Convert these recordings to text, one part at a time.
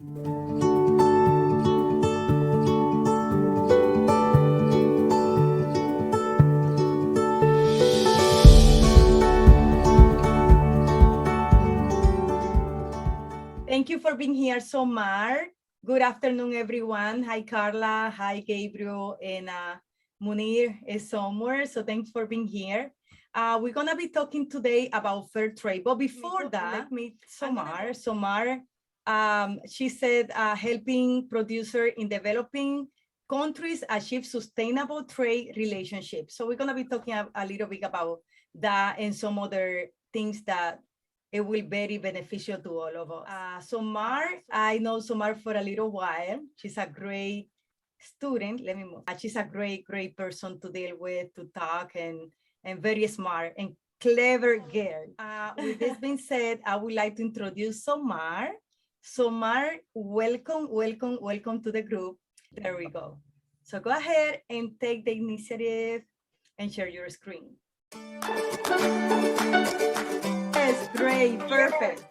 Thank you for being here, Somar. Good afternoon, everyone. Hi, Carla. Hi, Gabriel, and Munir is somewhere. So thanks for being here. We're gonna be talking today about fair trade. But before that, let me meet Somar. Somar, she said helping producer in developing countries achieve sustainable trade relationships. So we're gonna be talking a little bit about that and some other things that it will be very beneficial to all of us. Somar, I know Somar for a little while. She's a great student. Let me move. She's a great person to deal with, to talk, and very smart and clever girl. With this being said, I would like to introduce Somar. Somar, welcome to the group. There we go. So go ahead and take the initiative and share your screen. Yes, great, perfect.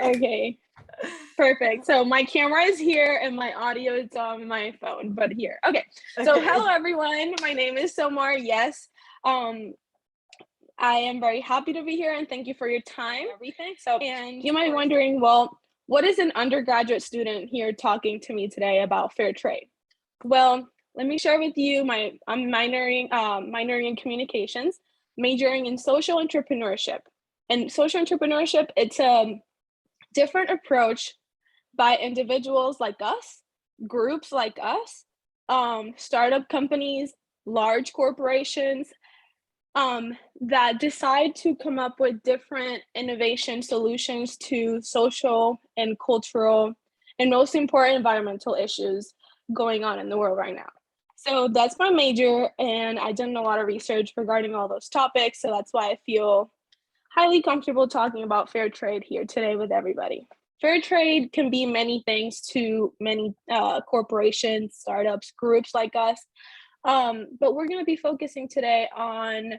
Okay, perfect. So my camera is here and my audio is on my phone, but here. Okay, so hello everyone. My name is Somar. Yes, I am very happy to be here and thank you for your time. Everything. So, and you might be wondering, well, what is an undergraduate student here talking to me today about fair trade? Well, let me share with you I'm minoring in communications, majoring in social entrepreneurship. And social entrepreneurship, it's a different approach by individuals like us, groups like us, startup companies, large corporations, that decide to come up with different innovation solutions to social and cultural, and most important, environmental issues going on in the world right now. So that's my major, and I've done a lot of research regarding all those topics. So that's why I feel highly comfortable talking about fair trade here today with everybody. Fair trade can be many things to many corporations, startups, groups like us. But we're going to be focusing today on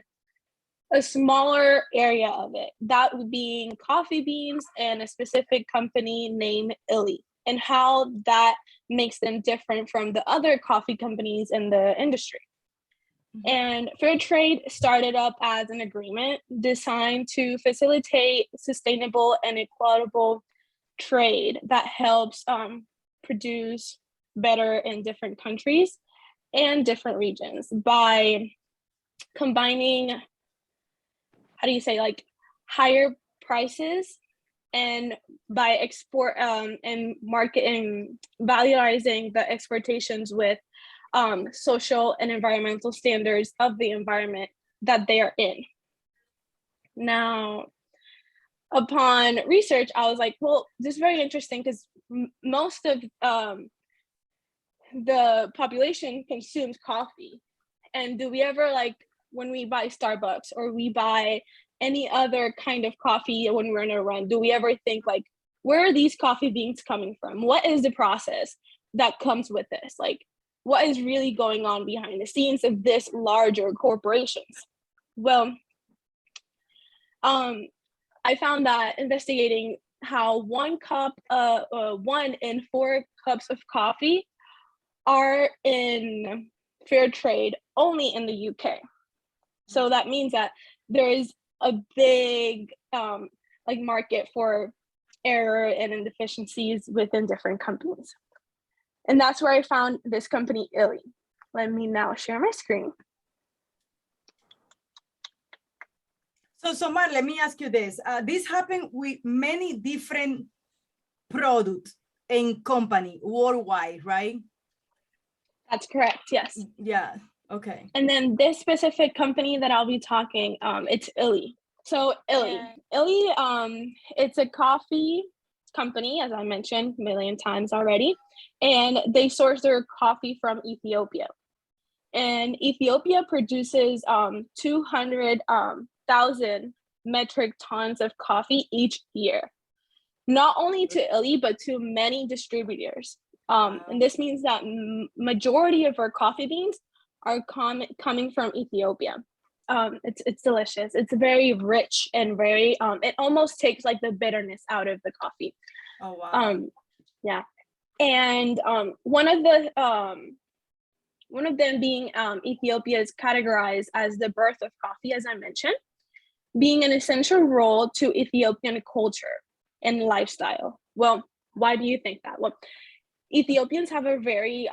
a smaller area of it, that being coffee beans and a specific company named Illy, and how that makes them different from the other coffee companies in the industry. And fair trade started up as an agreement designed to facilitate sustainable and equitable trade that helps produce better in different countries and different regions by combining, higher prices, and by export and marketing, valuing the exportations with social and environmental standards of the environment that they are in. Now, upon research, I was like, well, this is very interesting because most of the population consumes coffee. And do we ever, when we buy Starbucks or we buy any other kind of coffee when we're in a run, do we ever think where are these coffee beans coming from? What is the process that comes with this? What is really going on behind the scenes of this larger corporations? Well, I found that investigating how 1 in 4 cups of coffee are in fair trade only in the UK. So that means that there is a big market for error and inefficiencies within different companies. And that's where I found this company, Illy. Let me now share my screen. So, Somar, let me ask you this. This happened with many different products and company worldwide, right? That's correct, yes. Yeah, okay. And then this specific company that I'll be talking, it's Illy. So Illy, it's a coffee company, as I mentioned a million times already, and they source their coffee from Ethiopia. And Ethiopia produces 200,000 metric tons of coffee each year, not only to Illy, but to many distributors. And this means that majority of our coffee beans are coming from Ethiopia. It's delicious. It's very rich and very, it almost takes the bitterness out of the coffee. Oh, wow. Yeah. And one of them being Ethiopia is categorized as the birth of coffee, as I mentioned, being an essential role to Ethiopian culture and lifestyle. Well, why do you think that? Well, Ethiopians have a very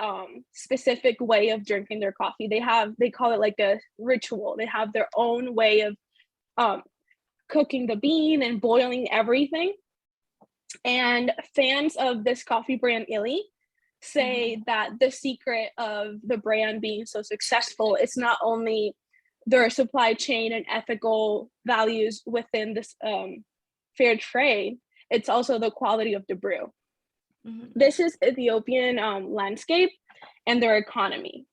specific way of drinking their coffee. They call it like a ritual. They have their own way of cooking the bean and boiling everything. And fans of this coffee brand Illy say that the secret of the brand being so successful is not only their supply chain and ethical values within this fair trade, it's also the quality of the brew. This is Ethiopian landscape and their economy.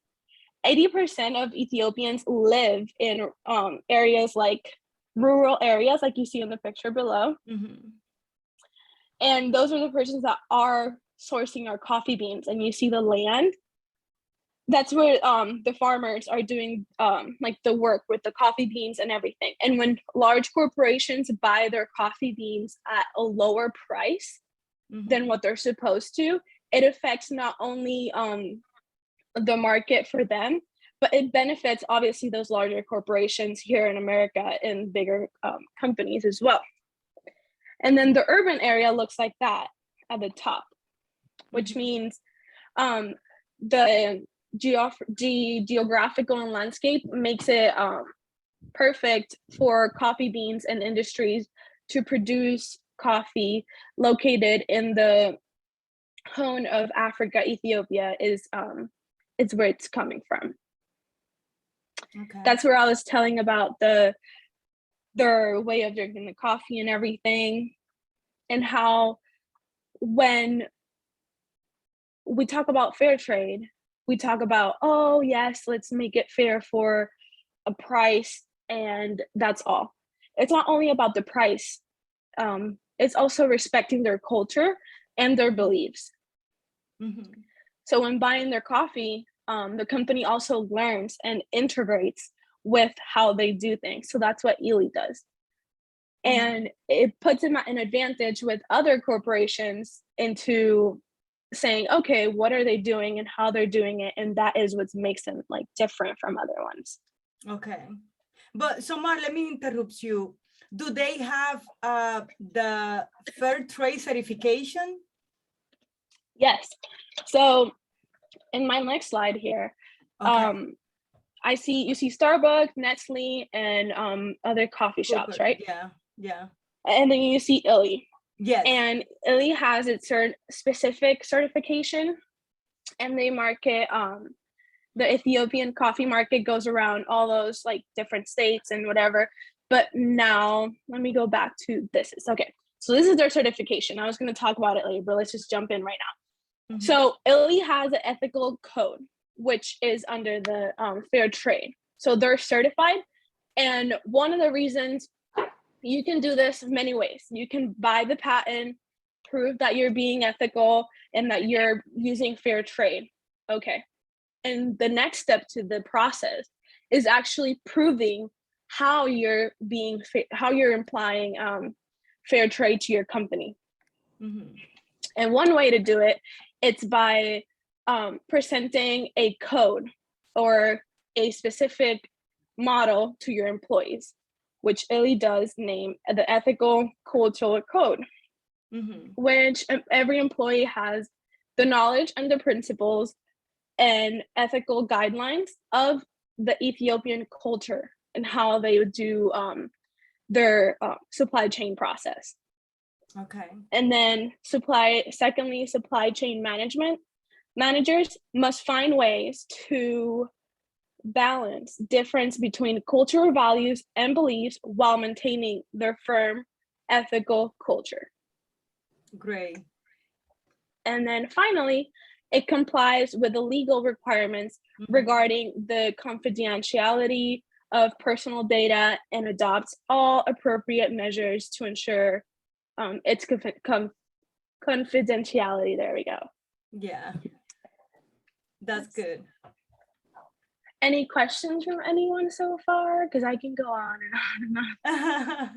80% of Ethiopians live in areas like rural areas, like you see in the picture below. And those are the persons that are sourcing our coffee beans. And you see the land. That's where the farmers are doing like the work with the coffee beans and everything. And when large corporations buy their coffee beans at a lower price than what they're supposed to, it affects not only the market for them, but it benefits obviously those larger corporations here in America and bigger companies as well. And then the urban area looks like that at the top, which means the geographical and landscape makes it perfect for coffee beans and industries to produce coffee located in the Horn of Africa. Ethiopia is where it's coming from. Okay. That's where I was telling about their way of drinking the coffee and everything, and how when we talk about fair trade, we talk about, oh yes, let's make it fair for a price, and that's all. It's not only about the price, it's also respecting their culture and their beliefs. So when buying their coffee, the company also learns and integrates with how they do things. So that's what Ely does. And it puts them at an advantage with other corporations into saying, okay, what are they doing and how they're doing it? And that is what makes them like different from other ones. Okay. But Somar, let me interrupt you. Do they have the fair trade certification? Yes. So in my next slide here, you see Starbucks, Nestle, and other coffee shops, right? Yeah. And then you see Illy. Yes. And Illy has its specific certification, and they market the Ethiopian coffee market goes around all those like different states and whatever. But now let me go back to this. Okay, so this is their certification. I was going to talk about it later, but let's just jump in right now. So Illy has an ethical code, which is under the fair trade. So they're certified. And one of the reasons you can do this in many ways. You can buy the patent, prove that you're being ethical and that you're using fair trade. Okay. And the next step to the process is actually proving how you're implying fair trade to your company. And one way to do it, it's by presenting a code or a specific model to your employees, which Illy does name the Ethical Cultural Code, which every employee has the knowledge and the principles and ethical guidelines of the Ethiopian culture and how they would do their supply chain process. Okay. And then supply chain managers must find ways to balance difference between cultural values and beliefs while maintaining their firm ethical culture. Great. And then finally, it complies with the legal requirements regarding the confidentiality of personal data and adopts all appropriate measures to ensure its confidentiality. There we go. Yeah, that's good. Any questions from anyone so far? Because I can go on and on and on.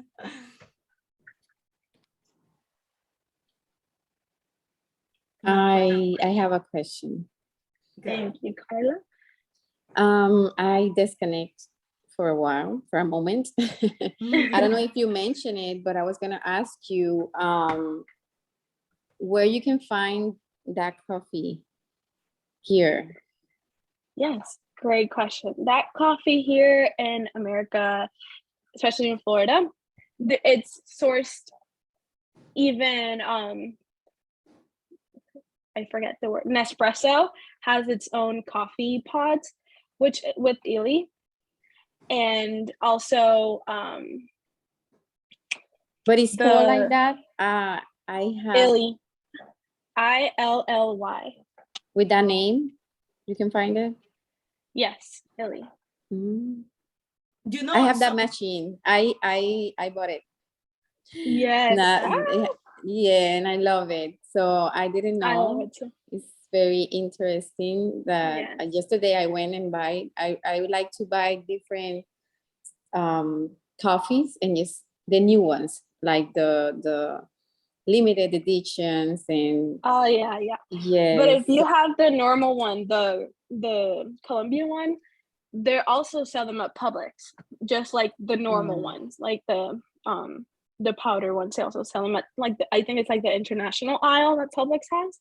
I have a question. Thank you, Carla. I disconnect for a while, for a moment. I don't know if you mentioned it, but I was gonna ask you where you can find that coffee here. Yes, great question. That coffee here in America, especially in Florida, it's sourced even, I forget the word, Nespresso has its own coffee pods, which with Illy. And also, But it's called like that. I have Illy, ILLY. with that name, you can find it. Yes, Illy. Mm. You know, I have that machine. I bought it. Yes. Yeah, and I love it. So I didn't know. I love it too. It's very interesting that yesterday I went and buy. I would like to buy different coffees and just the new ones, like the limited editions and Oh yeah. But if you have the normal one, the Colombian one, they also sell them at Publix, just like the normal ones, like the powder ones. They also sell them at I think it's like the international aisle that Publix has.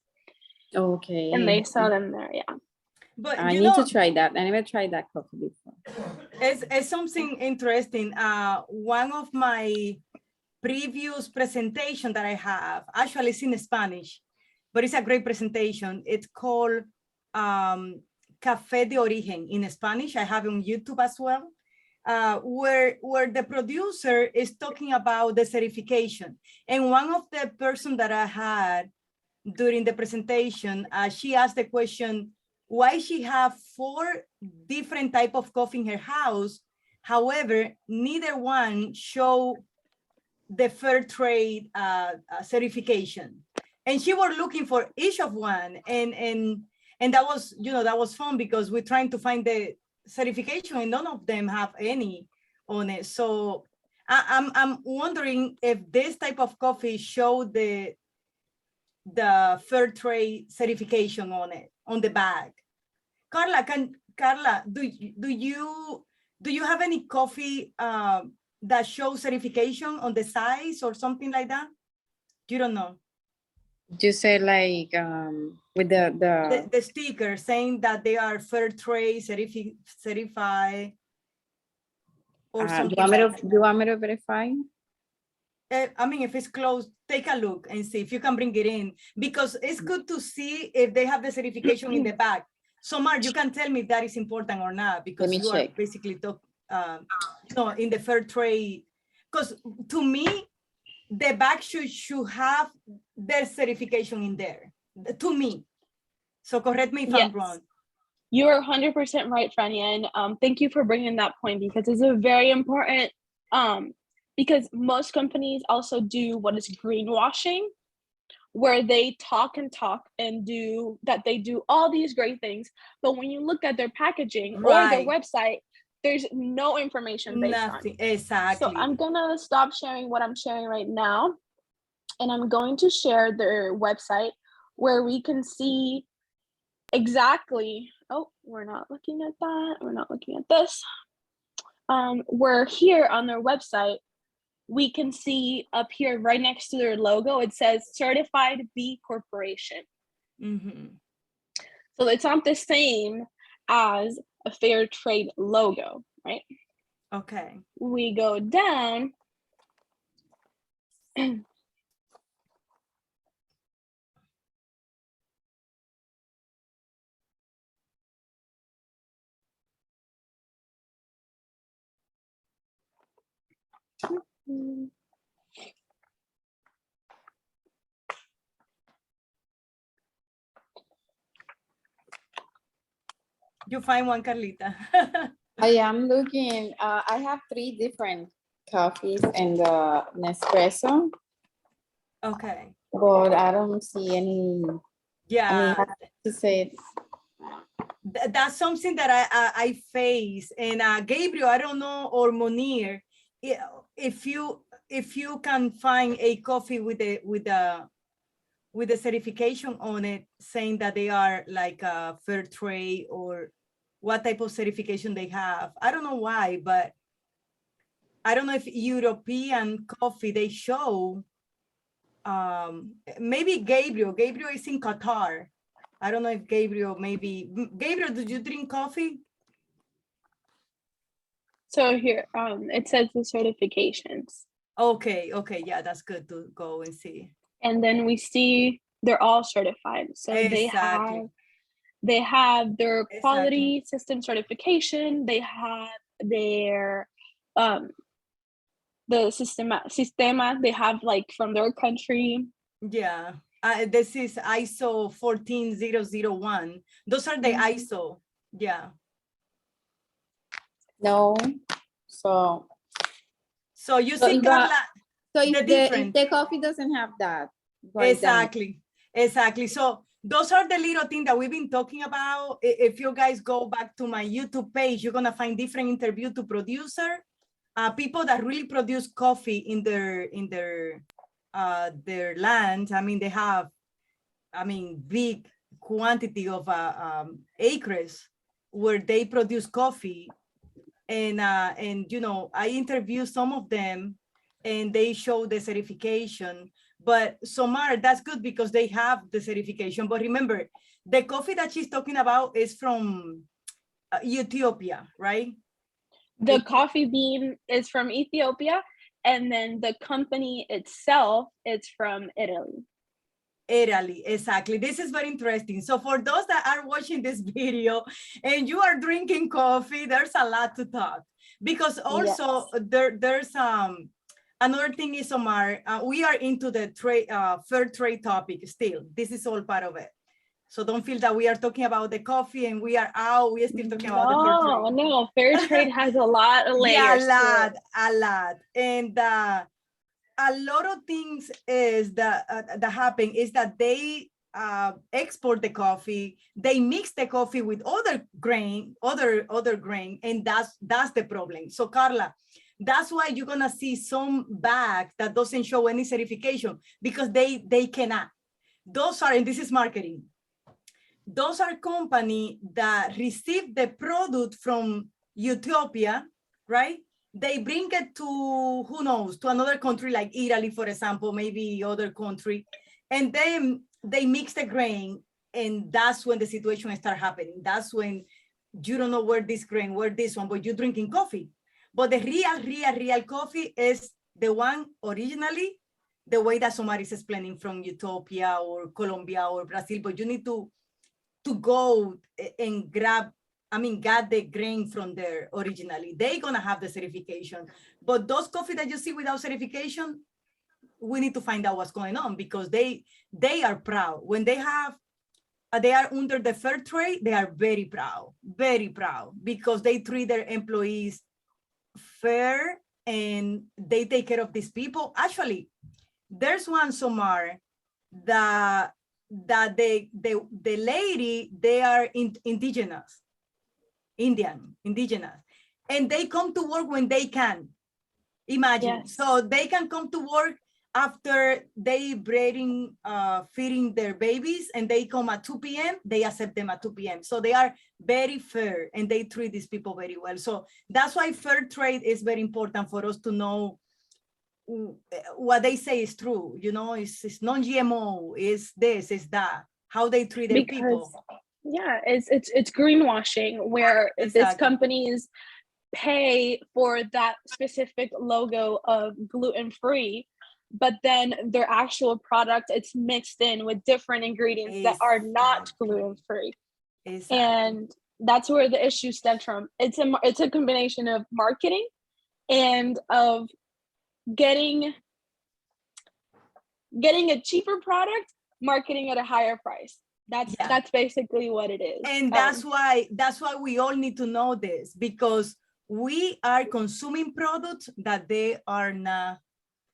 Okay. And they sell them there, yeah. But I need to try that. I never tried that coffee before. It's something interesting. One of my previous presentation that I have, actually it's in Spanish, but it's a great presentation. It's called Café de Origen in Spanish. I have it on YouTube as well, where the producer is talking about the certification. And one of the person that I had during the presentation, she asked the question, why she have 4 different type of coffee in her house. However, neither one show the fair trade certification. And she was looking for each of one. And that was, that was fun because we're trying to find the certification and none of them have any on it. So I'm wondering if this type of coffee show the fair trade certification on it, on the bag. Carla, do you have any coffee that shows certification on the size or something like that? You don't know. You say like with the sticker saying that they are fair trade certified or something. You want me to verify? I mean, if it's closed, take a look and see if you can bring it in, because it's good to see if they have the certification in the back. So, Mark, you can tell me if that is important or not, because you are basically in the fair trade. Because to me, the back should have their certification in there. To me. So correct me if I'm wrong. You're 100% right, Frania, and thank you for bringing that point, because it's a very important. Because most companies also do what is greenwashing, where they talk and do that, they do all these great things, but when you look at their packaging or their website, there's no information based on it. Exactly. So I'm gonna stop sharing what I'm sharing right now, and I'm going to share their website where we can see exactly. Oh, we're not looking at that. We're not looking at this. We're here on their website. We can see up here right next to their logo, it says Certified B Corporation. So it's not the same as a fair trade logo, right? Okay. We go down. You find one, Carlita? I am looking. I have 3 different coffees and the Nespresso. Okay. But I don't see any. Yeah. I mean, I have to say that's something that I face. And Gabriel, I don't know, or Munir, if you can find a coffee with the with the certification on it, saying that they are like a fair trade or what type of certification they have. I don't know why, but I don't know if European coffee, they show, maybe Gabriel is in Qatar. I don't know if Gabriel, Gabriel, did you drink coffee? So here, it says the certifications. Okay, yeah, that's good to go and see. And then we see they're all certified. So exactly. they have their quality system certification. They have their the sistema they have like from their country. Yeah, this is ISO 14001. Those are the ISO. Yeah. No. So you see, Carla, so if the coffee doesn't have that. Exactly. So those are the little things that we've been talking about. If you guys go back to my YouTube page, you're gonna find different interview to producer, people that really produce coffee in their land. I mean, they have, big quantity of acres where they produce coffee. And you know, I interviewed some of them and they show the certification. But Somar, that's good because they have the certification. But remember, the coffee that she's talking about is from Ethiopia, right? The coffee bean is from Ethiopia, and then the company itself is from Italy. Italy, exactly. This is very interesting. So for those that are watching this video and you are drinking coffee, there's a lot to talk, because also there's another thing is, Omar, we are into the fair trade topic still. This is all part of it. So don't feel that we are talking about the coffee and we are out. We are still talking about the fair trade. No, fair trade has a lot of layers. Yeah, a lot. And a lot of things is that happen is that they export the coffee, they mix the coffee with other grain, and that's the problem. So Carla, that's why you're gonna see some bag that doesn't show any certification, because they cannot. Those are, and this is marketing, those are companies that receive the product from Ethiopia, right? They bring it to, who knows, to another country like Italy, for example, maybe other country, and then they mix the grain, and that's when the situation start happening. That's when you don't know where this grain, where this one, but you're drinking coffee. But the real coffee is the one originally, the way that Somar is explaining, from Ethiopia or Colombia or Brazil, but you need to go and got the grain from there originally. They're gonna have the certification. But those coffee that you see without certification, we need to find out what's going on, because they are proud. When they are under the fair trade, they are very proud, because they treat their employees fair and they take care of these people. Actually, there's one, Somar, that the lady, they are indigenous, and they come to work when they can. Imagine. Yes. So they can come to work after they feeding their babies, and they come at 2 p.m. They accept them at 2 p.m. So they are very fair and they treat these people very well. So that's why fair trade is very important for us to know what they say is true. You know, it's non-GMO, is this, is that, how they treat their people. Yeah, it's greenwashing, where these companies pay for that specific logo of gluten-free, but then their actual product, it's mixed in with different ingredients that are not gluten-free. And that's where the issue stems from. It's a combination of marketing and of getting a cheaper product, marketing at a higher price. That's basically what it is. And that's why we all need to know this, because we are consuming products that they are not,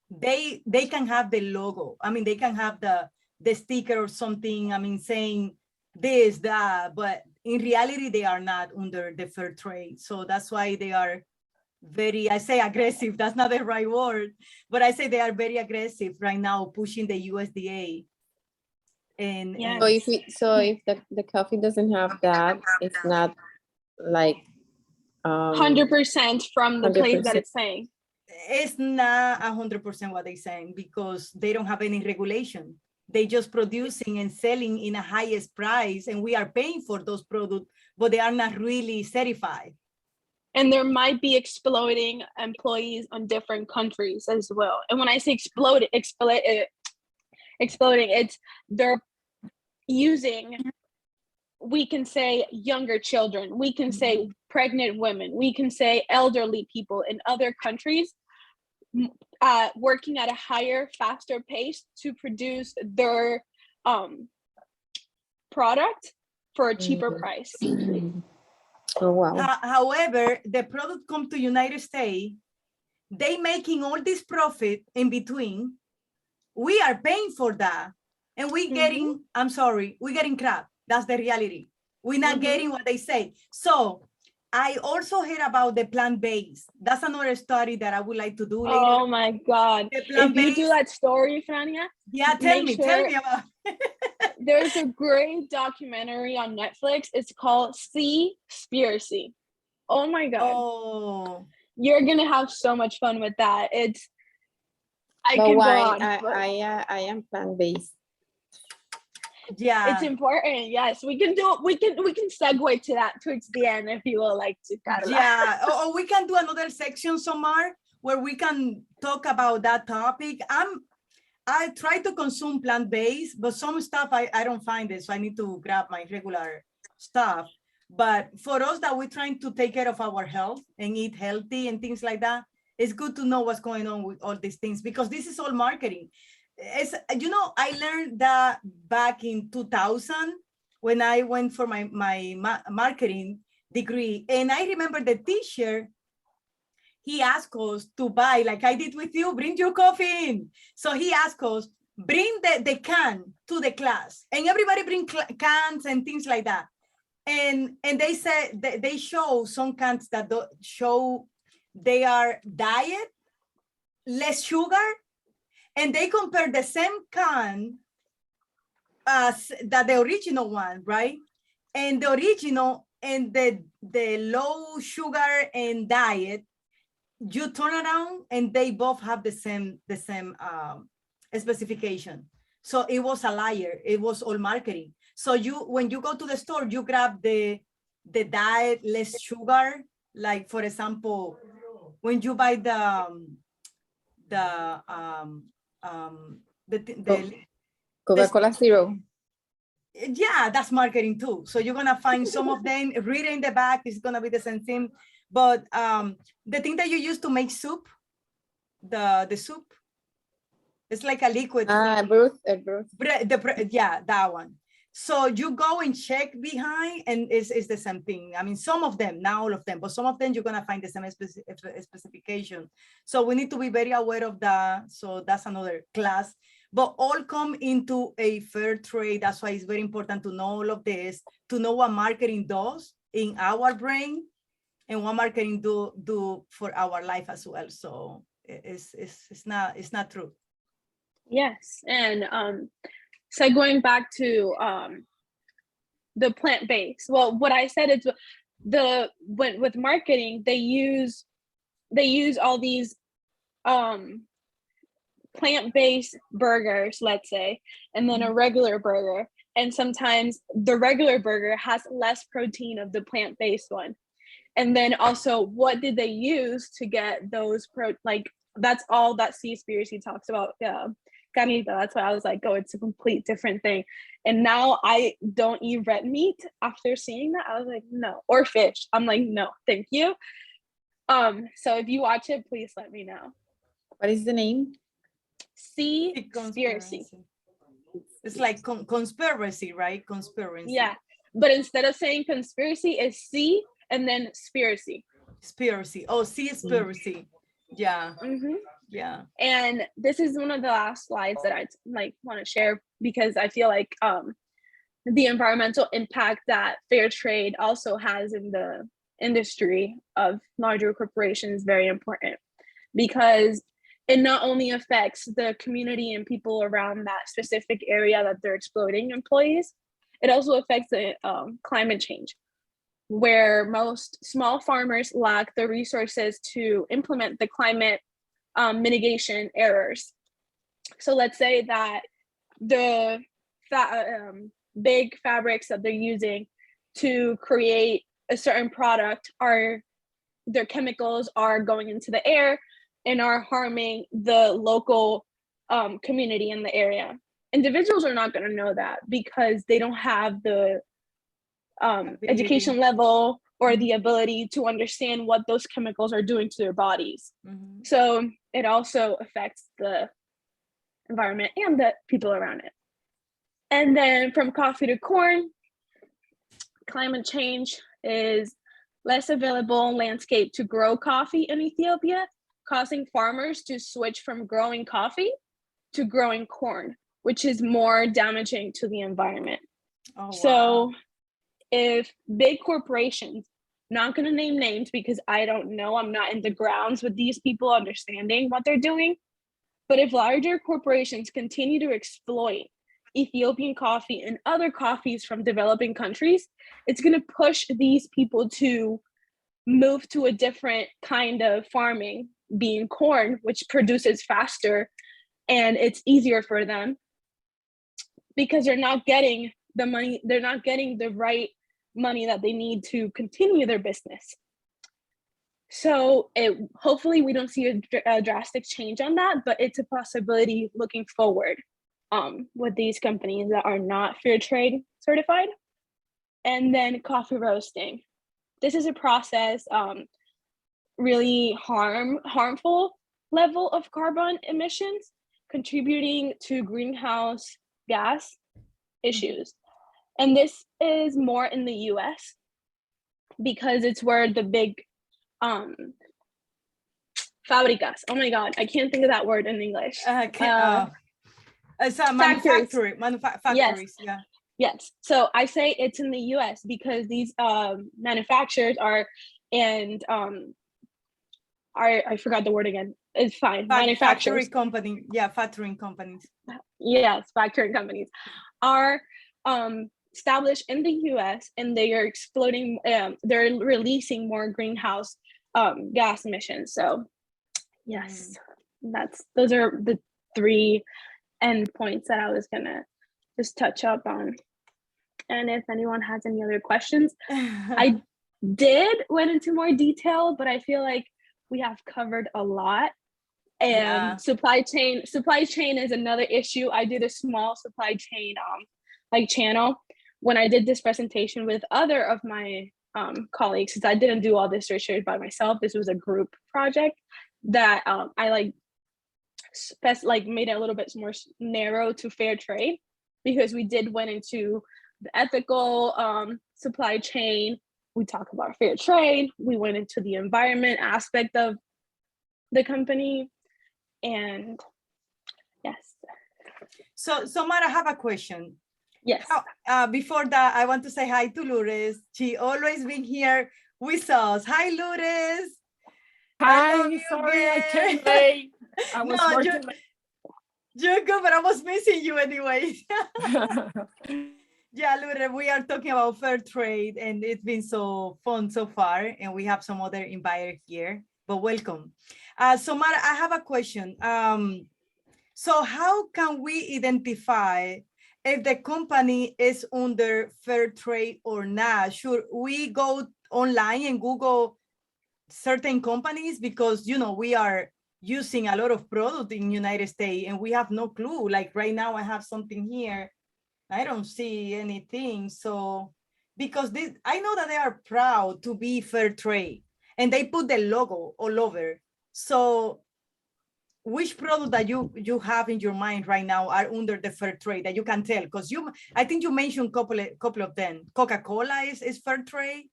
they can have the logo. I mean, they can have the sticker or something, I mean, saying this, that, but in reality, they are not under the fair trade. So that's why they are very, I say aggressive, that's not the right word, but I say they are very aggressive right now, pushing the USDA And Yeah. So if the coffee doesn't have that, it's not like 100% from the place that 100%. it's saying. it's not 100% what they're saying because they don't have any regulation. They just producing and selling in a highest price, and we are paying for those products, but they are not really certified. And there might be exploiting employees on different countries as well. And when I say exploding, it's they're using, we can say younger children, we can say pregnant women, we can say elderly people in other countries, working at a higher, faster pace to produce their product for a cheaper price. Oh, wow. However, the product come to United States, they making all this profit in between. We are paying for that, and we getting, I'm sorry, we're getting crap. That's the reality. We're not getting what they say. So I also heard about the plant-based. That's another study that I would like to do later. Oh my God. If you do that story, Frania, yeah, tell me about there's a great documentary on Netflix. It's called Seaspiracy. Oh my God. Oh. You're gonna have so much fun with that. I am plant-based. Yeah, it's important. Yes, we can do it. We can segue to that towards the end if you would like to, Carla. Yeah, or we can do another section, Somar, where we can talk about that topic. I try to consume plant-based, but some stuff I don't find it, so I need to grab my regular stuff. But for us that we're trying to take care of our health and eat healthy and things like that, it's good to know what's going on with all these things, because this is all marketing. It's, you know, I learned that back in 2000 when I went for my marketing degree, and I remember the teacher, he asked us to buy, like I did with you, bring your coffee in. So he asked us, bring the can to the class, and everybody bring cans and things like that. And they said they show some cans that show they are diet, less sugar, and they compare the same can as the original one, right? And the original and the low sugar and diet, you turn around and they both have the same specification. So it was a liar. It was all marketing. So when you go to the store, you grab the diet, less sugar. Like for example, when you buy the Coca-Cola Zero. Yeah, that's marketing too. So you're gonna find some of them reading the back is gonna be the same thing. But the thing that you use to make soup, the soup, it's like a liquid. Broth. Yeah, that one. So you go and check behind, and it's the same thing. I mean, some of them, not all of them, but some of them you're gonna find the same specification. So we need to be very aware of that. So that's another class. But all come into a fair trade. That's why it's very important to know all of this, to know what marketing does in our brain and what marketing do for our life as well. So it's not true. Yes, and so going back to the plant-based. Well, what I said is with marketing, they use all these plant-based burgers, let's say, and then a regular burger, and sometimes the regular burger has less protein of the plant-based one. And then also, what did they use to get those that's all that Seaspiracy talks about. Carnita, that's why I was like, oh, it's a complete different thing. And now I don't eat red meat after seeing that. I was like, no, or fish. I'm like, no, thank you. So if you watch it, please let me know. What is the name? Seaspiracy. It's like conspiracy, right? Conspiracy. Yeah, but instead of saying conspiracy, it's sea and then spiracy. Spiracy. Oh, Seaspiracy. Yeah. Yeah. And this is one of the last slides that I want to share, because I feel like the environmental impact that fair trade also has in the industry of larger corporations is very important, because it not only affects the community and people around that specific area that they're exploiting employees, it also affects the climate change, where most small farmers lack the resources to implement the climate mitigation errors. So let's say that the big fabrics that they're using to create a certain product their chemicals are going into the air and are harming the local community in the area. Individuals are not going to know that because they don't have the education level or the ability to understand what those chemicals are doing to their bodies. Mm-hmm. So it also affects the environment and the people around it. And then from coffee to corn, climate change is less available landscape to grow coffee in Ethiopia, causing farmers to switch from growing coffee to growing corn, which is more damaging to the environment. Oh, wow. So if big corporations, not going to name names because I don't know, I'm not in the grounds with these people understanding what they're doing, but if larger corporations continue to exploit Ethiopian coffee and other coffees from developing countries, it's going to push these people to move to a different kind of farming, being corn, which produces faster and it's easier for them because they're not getting the money, they're not getting the right money that they need to continue their business. So hopefully we don't see a drastic change on that, but it's a possibility looking forward with these companies that are not fair trade certified. And then coffee roasting. This is a process, really harmful level of carbon emissions, contributing to greenhouse gas issues. And this is more in the US because it's where the big fábricas, oh my God, I can't think of that word in English. It's a manufacturing, factories, yes. Yes, so I say it's in the US because these manufacturers are, and I forgot the word again. It's fine. Factory company, factoring companies. Yes, factoring companies are established in the US and they are exploding. They're releasing more greenhouse gas emissions. So, yes, those are the 3 end points that I was gonna just touch up on. And if anyone has any other questions, I went into more detail, but I feel like we have covered a lot. And supply chain is another issue. I did a small supply chain channel when I did this presentation with other of my colleagues, because I didn't do all this research by myself. This was a group project that I made it a little bit more narrow to fair trade, because we went into the ethical supply chain. We talk about fair trade. We went into the environment aspect of the company. And yes. So Somar, I have a question. Yes. Before that, I want to say hi to Lourdes. She always been here with us. Hi, Lourdes. Hi, sorry I came late. I was working late. You're good, but I was missing you anyway. Yeah, Lourdes, we are talking about fair trade, and it's been so fun so far, and we have some other inviters here, but welcome. Somar, I have a question. So how can we identify if the company is under fair trade or not? Should we go online and Google certain companies? Because, we are using a lot of product in United States and we have no clue. Like right now I have something here. I don't see anything. So, because I know that they are proud to be fair trade and they put the logo all over. So which product that you have in your mind right now are under the fair trade that you can tell? Because I think you mentioned couple of them. Coca-Cola is fair trade.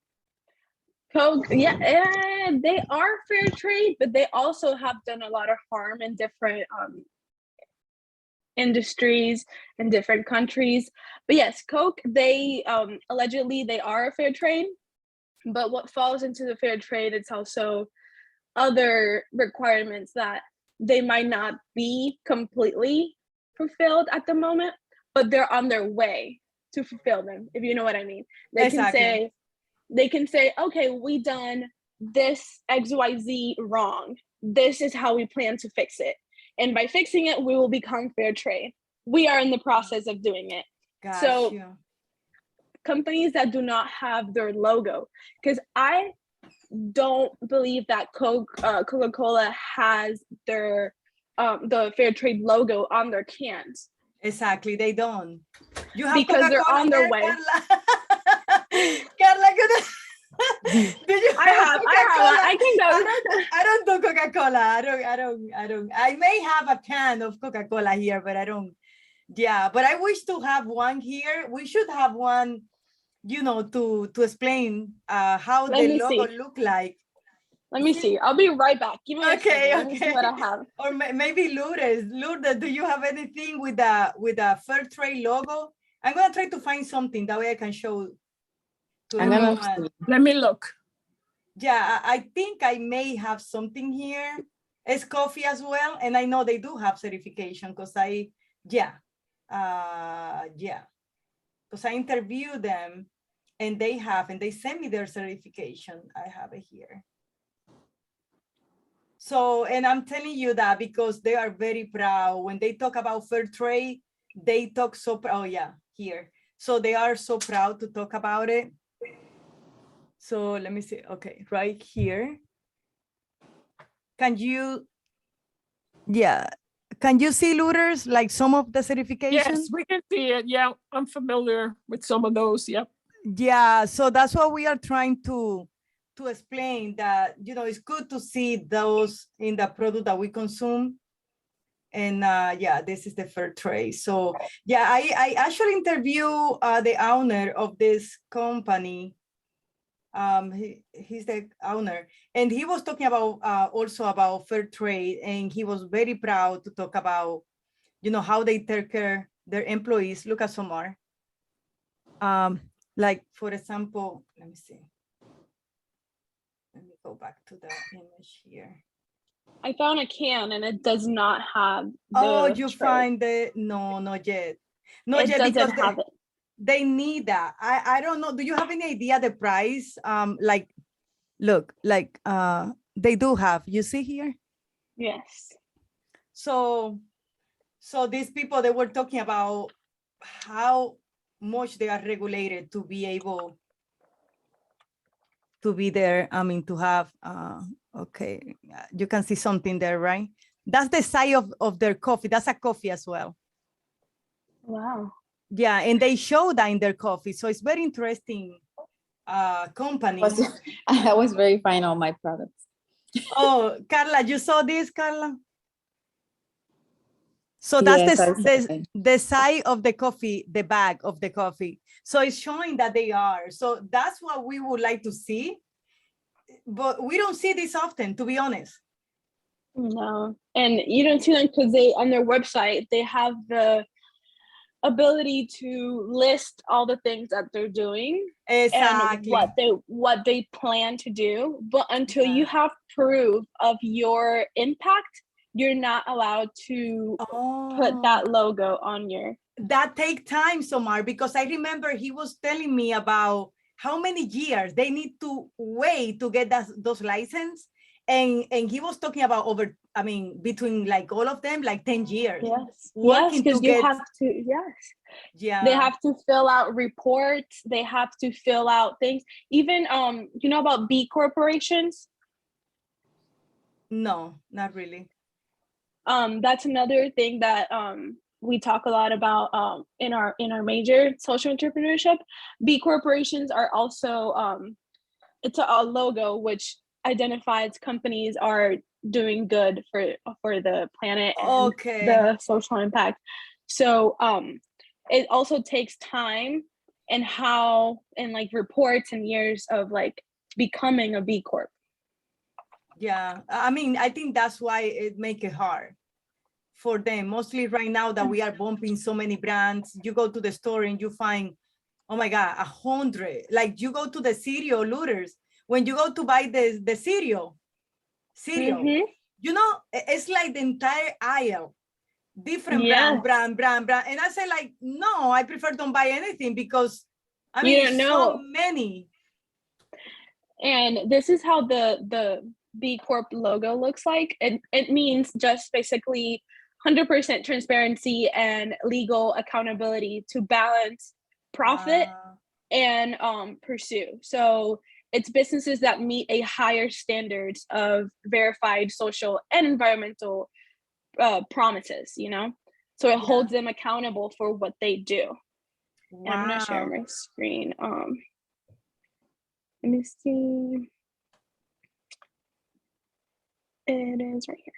Coke, yeah, they are fair trade, but they also have done a lot of harm in different industries in different countries. But yes, Coke, they allegedly they are a fair trade, but what falls into the fair trade, it's also other requirements that they might not be completely fulfilled at the moment, but they're on their way to fulfill them, if you know what I mean. They can say, okay, we done this XYZ wrong. This is how we plan to fix it. And by fixing it, we will become fair trade. We are in the process of doing it. So companies that do not have their logo, because I don't believe that Coca-Cola has their the fair trade logo on their cans. Exactly, they don't. You have because they're on their way. Carla, do you I can go. I don't do Coca-Cola. I may have a can of Coca-Cola here, but I don't. Yeah, but I wish to have one here. We should have one, you know, to explain how the logo look like. Let me see. I'll be right back. Give me a second. Let me see what I have. Or maybe Lourdes, do you have anything with a fair trade logo? I'm gonna try to find something that way I can show to everyone. Let me look. Yeah, I think I may have something here. It's coffee as well, and I know they do have certification because because I interviewed them, and they sent me their certification. I have it here. So, and I'm telling you that because they are very proud. When they talk about fair trade, they talk so proud. Oh yeah, here. So they are so proud to talk about it. So let me see. Okay, right here. Can you see, Lourdes, like some of the certifications? Yes, we can see it. Yeah, I'm familiar with some of those. Yep. Yeah, so that's what we are trying to explain, that, you know, it's good to see those in the product that we consume. And yeah, this is the fair trade. So yeah, I actually interviewed the owner of this company. He's the owner, and he was talking about also about fair trade, and he was very proud to talk about, you know, how they take care their employees. Look at Somar. Like for example, let me see. Let me go back to the image here. I found a can and it does not have you tray. Find the no, not yet. Not yet, because have it. They need that. I don't know. Do you have any idea the price? Like, look, like they do have, you see here? Yes. So these people, they were talking about how much they are regulated to be able to be there. I mean, to have, okay, you can see something there, right? That's the size of their coffee. That's a coffee as well. Wow. Yeah, and they show that in their coffee. So it's very interesting company. I was verifying all my products. Oh, Carla, you saw this, Carla? So that's yes, the size of the coffee, the bag of the coffee. So it's showing that they are. So that's what we would like to see. But we don't see this often, to be honest. No, and you don't see them because they, on their website, they have the ability to list all the things that they're doing. Exactly. And what they plan to do. But until you have proof of your impact, you're not allowed to put that logo on your. That take time, Somar, because I remember he was telling me about how many years they need to wait to get those license. And he was talking about between like all of them, like 10 years. Yes. Working because you have to, Yeah. They have to fill out reports. They have to fill out things. Even, you know about B corporations? No, not really. That's another thing that we talk a lot about in our major, social entrepreneurship. B corporations are also it's a logo which identifies companies are doing good for the planet and the social impact. So it also takes time and like reports and years of like becoming a B Corp. Yeah, I mean, I think that's why it makes it hard for them. Mostly right now that we are bumping so many brands, you go to the store and you find, oh my God, 100. Like you go to the cereal, Lourdes, when you go to buy the cereal, Mm-hmm. you know, it's like the entire aisle, different Yes. brand. And I say like, no, I prefer don't buy anything because I mean, You don't know. so many. And this is how the B Corp logo looks like. It means just basically 100% transparency and legal accountability to balance profit and pursue. So it's businesses that meet a higher standards of verified social and environmental promises, you know? So it holds them accountable for what they do. Wow. And I'm gonna share my screen. Let me see. It is right here.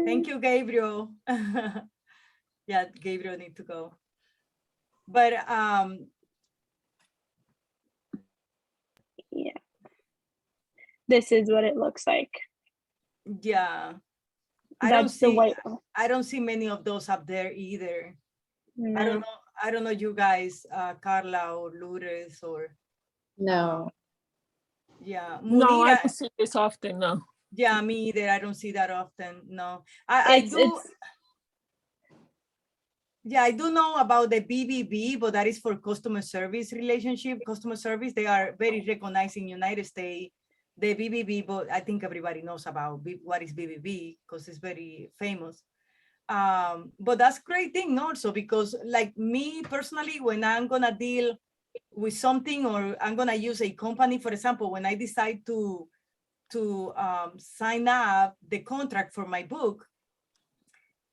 Thank you, Gabriel. Yeah, Gabriel need to go. But yeah, this is what it looks like. Yeah, That's the white one. I don't see many of those up there either. No. I don't know you guys, Carla or Lourdes or No. Yeah, No, I Munira, don't see this often, no. yeah, me either. I don't see that often. No, I do. Yeah, I do know about the BBB, but that is for customer service relationship. Customer service, they are very recognized in United States. The BBB, but I think everybody knows about what is BBB because it's very famous. But that's great thing also because like me personally, when I'm gonna deal with something or I'm gonna use a company, for example, when I decide to sign up the contract for my book,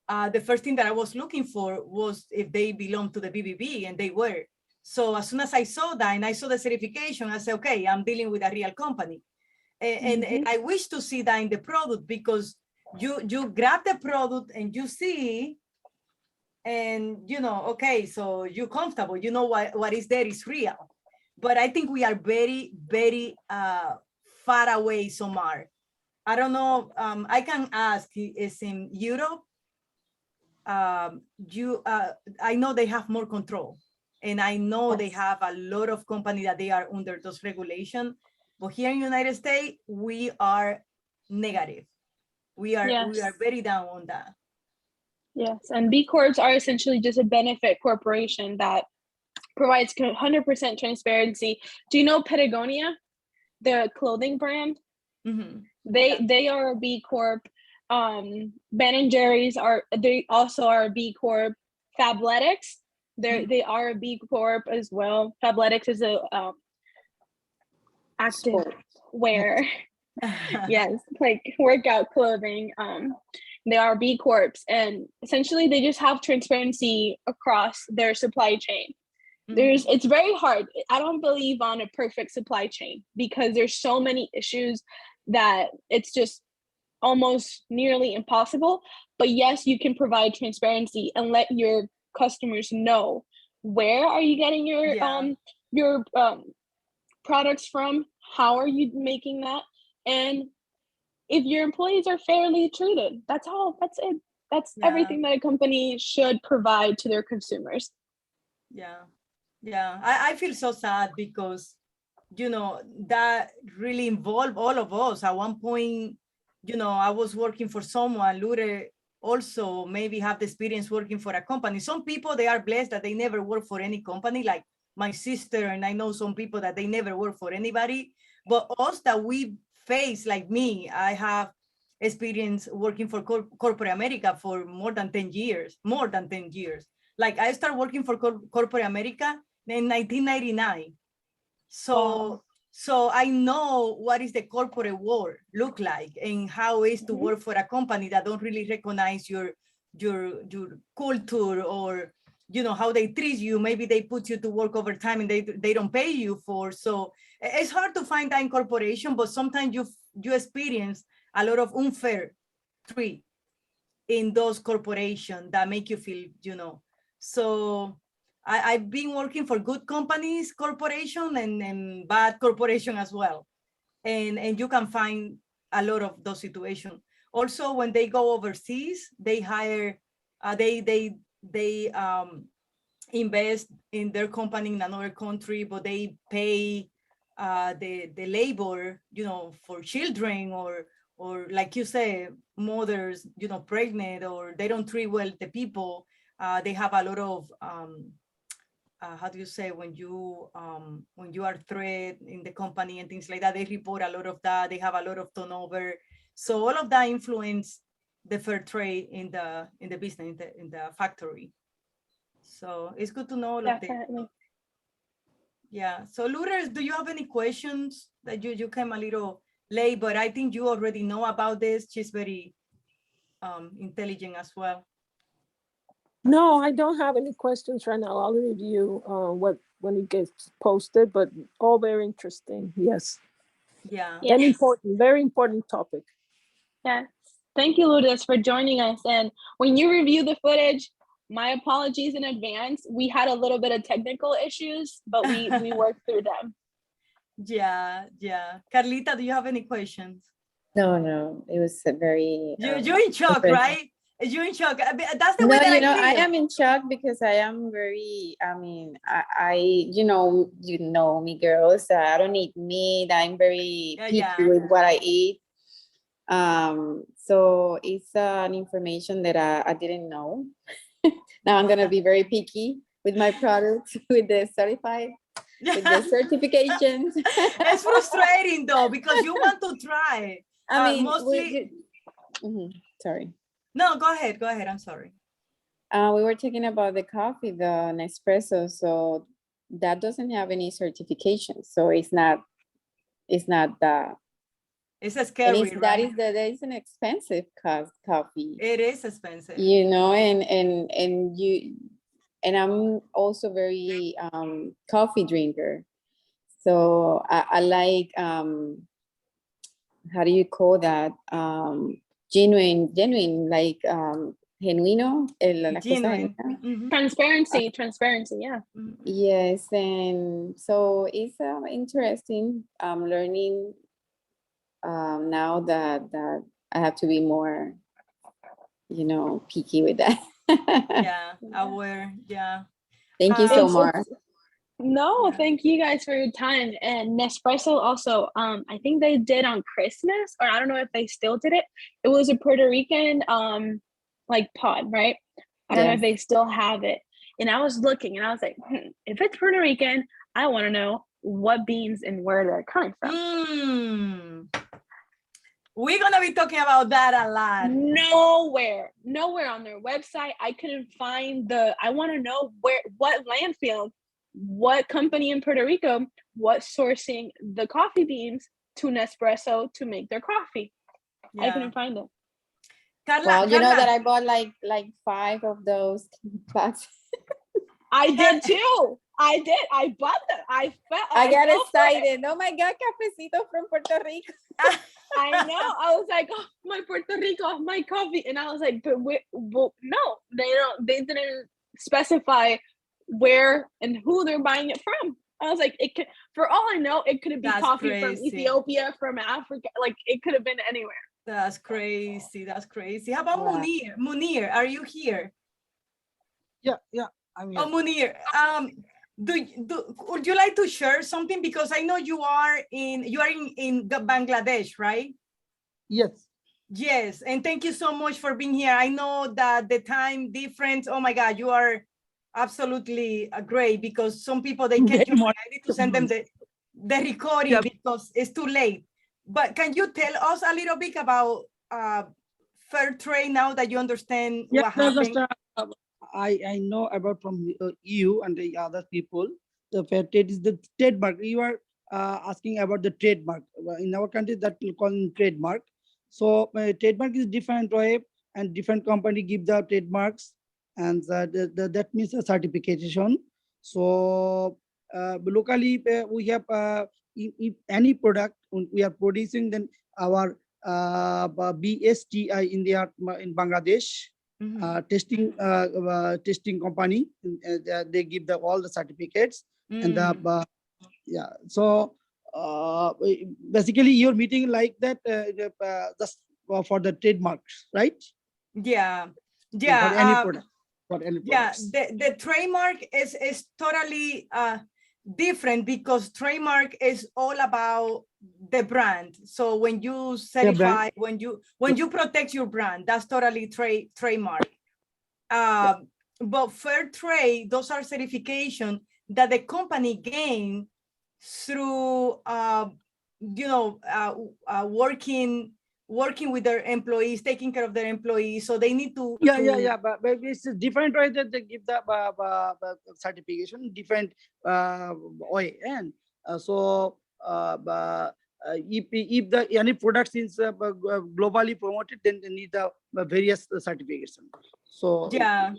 the first thing that I was looking for was if they belong to the BBB, and they were. So as soon as I saw that and I saw the certification, I said, okay, I'm dealing with a real company. And I wish to see that in the product because you grab the product and you see, and you know, okay, so you're comfortable, you know what is there is real. But I think we are very, very far away, Somar. I don't know, I can ask, is in Europe, I know they have more control, and I know they have a lot of companies that they are under those regulations, but here in the United States, we are negative. We are very down on that. Yes, and B Corps are essentially just a benefit corporation that provides 100% transparency. Do you know Patagonia, the clothing brand? Mm-hmm. They are a B Corp. Ben and Jerry's they also are a B Corp. Fabletics, they are a B Corp as well. Fabletics is a active wear. Yes, like workout clothing. They are B Corps, and essentially they just have transparency across their supply chain. It's very hard. I don't believe on a perfect supply chain because there's so many issues that it's just almost nearly impossible. But yes, you can provide transparency and let your customers know where are you getting your products from, how are you making that, and if your employees are fairly treated. That's all. That's it. That's everything that a company should provide to their consumers. Yeah, I feel so sad because, you know, that really involved all of us. At one point, you know, I was working for someone. Lure also maybe have the experience working for a company. Some people, they are blessed that they never work for any company, like my sister, and I know some people that they never work for anybody. But us that we face, like me, I have experience working for corporate America for more than 10 years. Like I started working for corporate America in 1999. So I know what is the corporate world look like and how it is to work for a company that don't really recognize your culture, or you know how they treat you. Maybe they put you to work overtime and they don't pay you for. So it's hard to find that in corporation, but sometimes you experience a lot of unfair treat in those corporations that make you feel, you know. So I've been working for good companies, corporation, and bad corporation as well. And you can find a lot of those situations. Also, when they go overseas, they hire, they invest in their company in another country, but they pay the labor, for children, or like you say, mothers, pregnant, or they don't treat well the people. They have a lot of how do you say, when you are threat in the company and things like that, they report a lot of that. They have a lot of turnover. So all of that influence the fair trade in the business, in the factory. So it's good to know all of this. Yeah. So Lourdes, do you have any questions that you came a little late, but I think you already know about this. She's very intelligent as well. No, I don't have any questions right now. I'll review when it gets posted, but all very interesting. Yes. Yeah. Yes. Very important topic. Yes. Thank you, Lourdes, for joining us. And when you review the footage, my apologies in advance. We had a little bit of technical issues, but we worked through them. Yeah. Carlita, do you have any questions? No. It was a very. You're in shock, right? You're in shock. That's the way that I am in shock because I am very. I mean, I you know me, girls. I don't eat meat. I'm very picky with what I eat. So it's an information that I didn't know. Now I'm gonna be very picky with my products, with the certified, with the certifications. It's frustrating though, because you want to try. I mean, mostly. Sorry. No, go ahead. I'm sorry. We were talking about the coffee, the Nespresso. So that doesn't have any certification. So it's not that. It's a scary, right? That is an expensive coffee. It is expensive. And I'm also very coffee drinker. So I like, how do you call that? Genuine, like genuino. Transparency, yeah. Yes, and so it's interesting learning now that I have to be more, picky with that. Yeah, aware. Yeah. Thank you so much. No, thank you guys for your time. And Nespresso also, I think they did on Christmas, or I don't know if they still did it. It was a Puerto Rican like pod, right? I don't know if they still have it. And I was looking and I was like, if it's Puerto Rican, I want to know what beans and where they're coming from. We're gonna be talking about that a lot. Nowhere on their website. I couldn't find I want to know what landfill, what company in Puerto Rico, what's sourcing the coffee beans to Nespresso to make their coffee. I couldn't find it. Carla, you know that I bought like 5 of those bags. I did too. I bought them. I got excited. Oh my God, cafecito from Puerto Rico. I know. I was like, oh, my Puerto Rico, my coffee. And I was like, but no, they didn't specify where and who they're buying it from. I was like, it could, for all I know, it could have been coffee from Ethiopia, from Africa. Like it could have been anywhere. That's crazy. How about Munir? Munir, are you here? Yeah, I'm here. Oh, Munir, would you like to share something? Because I know you are in Bangladesh, right? Yes, and thank you so much for being here. I know that the time difference, oh my God, you are absolutely great, because some people, they can't join. I need to send them the recording because it's too late. But can you tell us a little bit about fair trade now that you understand what happened? I know about from you and the other people. The fair trade is the trademark. You are asking about the trademark. In our country, that we call trademark. So trademark is different way, and different company give the trademarks, and that means a certification. So locally, we have if any product we are producing, then our BSTI in Bangladesh. Testing company, they give all the certificates and so basically you're meeting like that just for the trademarks, right? For any product. The trademark is totally different because trademark is all about the brand. So when you certify, when you protect your brand, that's totally trademark. But fair trade, those are certification that the company gain through working with their employees, taking care of their employees. So they need to but it's a different way that they give the certification, different way. And so if the any products is globally promoted, then they need the various certification. So yeah.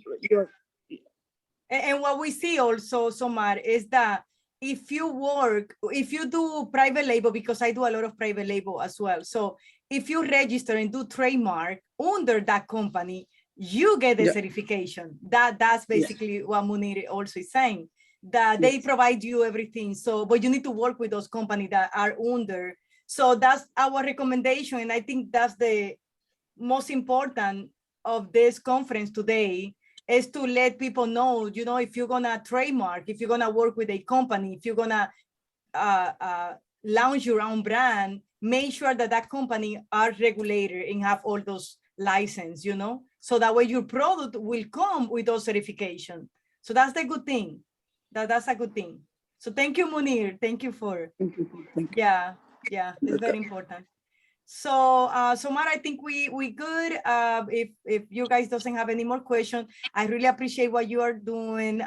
And what we see also, Somar, is that if you do private label, because I do a lot of private label as well. So if you register and do trademark under that company, you get the certification. That's basically what Munir also is saying, that they provide you everything. So, but you need to work with those companies that are under. So that's our recommendation. And I think that's the most important of this conference today, is to let people know, if you're gonna trademark, if you're gonna work with a company, if you're gonna launch your own brand, make sure that that company are regulated and have all those license, so that way your product will come with those certification. So that's the good thing. That's a good thing. So thank you, Munir. Thank you for, yeah, it's very important. So, Somar, I think we good. If you guys doesn't have any more questions, I really appreciate what you are doing.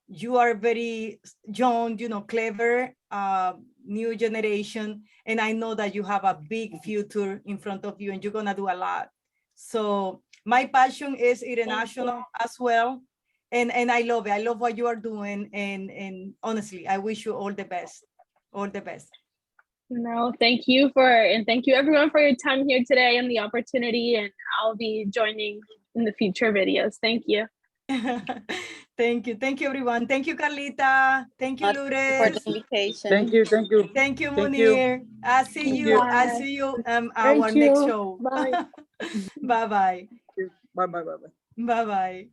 You are very young, clever, new generation, and I know that you have a big future in front of you, and you're gonna do a lot. So my passion is international as well, and I love it. I love what you are doing, and honestly, I wish you all the best. All the best. No, thank you everyone for your time here today and the opportunity, and I'll be joining in the future videos. Thank you. Thank you everyone. Thank you, Carlita. Thank you, Lourdes. For the invitation. Thank you. Thank you, Munir. I see you our next show. Bye. Bye-bye. Bye. Bye-bye.